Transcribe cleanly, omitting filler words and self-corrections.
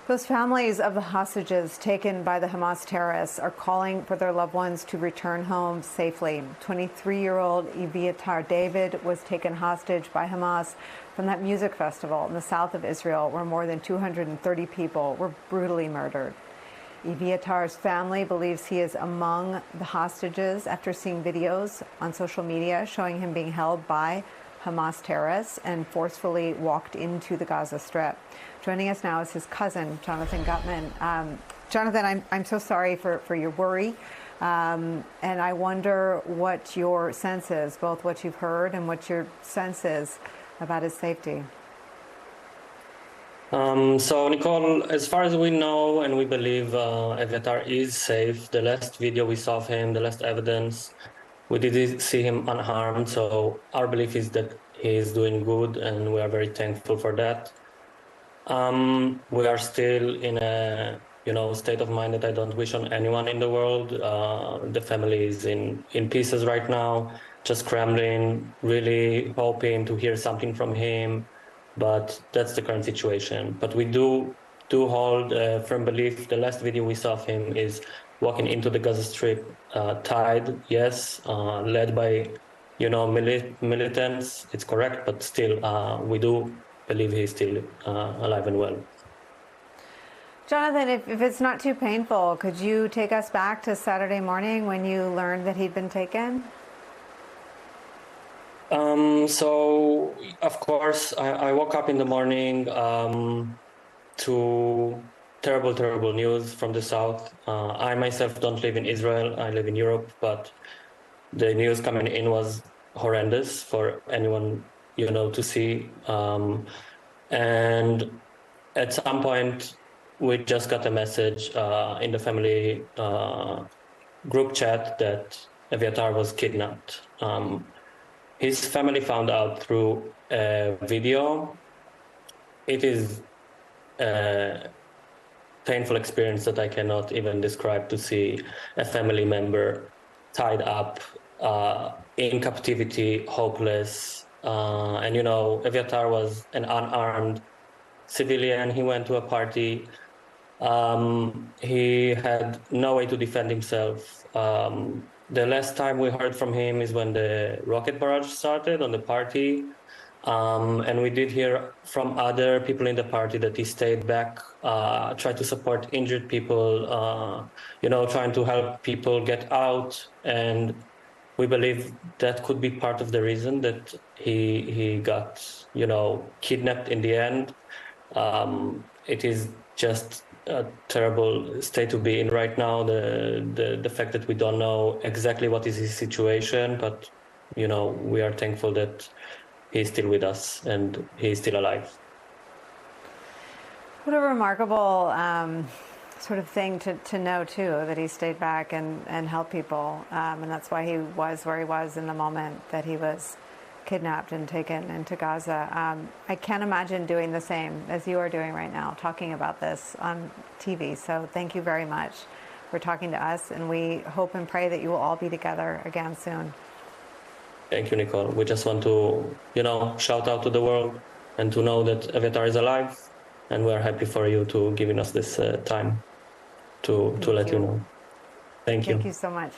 Those families of the hostages taken by the Hamas terrorists are calling for their loved ones to return home safely. 23-year-old Eviatar David was taken hostage by Hamas from that music festival in the south of Israel, where more than 230 people were brutally murdered. Eviatar's family believes he is among the hostages after seeing videos on social media showing him being held by Hamas terrorists and forcefully walked into the Gaza Strip. Joining us now is his cousin, Jonathan Gutman. Jonathan, I'm so sorry for your worry. And I wonder what your sense is, both what you've heard and what your sense is about his safety. So, Nicole, as far as we know and we believe, Eviatar is safe. The last video we saw of him, the last evidence, we did see him unharmed. So our belief is that he is doing good, and we are very thankful for that. We are still in a state of mind that I don't wish on anyone in the world. The family is in pieces right now, just scrambling, really hoping to hear something from him. But that's the current situation. But we do hold a firm belief. The last video we saw of him is walking into the Gaza Strip, tied, yes, led by militants. It's correct, but still, we do believe he's still alive and well. Jonathan, if it's not too painful, could you take us back to Saturday morning when you learned that he'd been taken? So, of course, I woke up in the morning to terrible news from the south. I myself don't live in Israel. I live in Europe, but the news coming in was horrendous for anyone, to see. And at some point, we just got a message in the family group chat that Eviatar was kidnapped. His family found out through a video. It is a painful experience that I cannot even describe, to see a family member tied up in captivity, hopeless. And Eviatar was an unarmed civilian. He went to a party. He had no way to defend himself. The last time we heard from him is when the rocket barrage started on the party. And we did hear from other people in the party that he stayed back, tried to support injured people, trying to help people get out. And we believe that could be part of the reason that he got, kidnapped in the end. It is just a terrible state to be in right now. The fact that we don't know exactly what is his situation, but we are thankful that he's still with us and he's still alive. What a remarkable sort of thing to know too, that he stayed back and helped people, and that's why he was where he was in the moment that he was kidnapped and taken into Gaza. I can't imagine doing the same as you are doing right now, talking about this on TV. So thank you very much for talking to us, and we hope and pray that you will all be together again soon. Thank you, Nicole. We just want to, shout out to the world and to know that Eviatar is alive, and we're happy for you to giving us this time to let you know. Thank you. Thank you so much.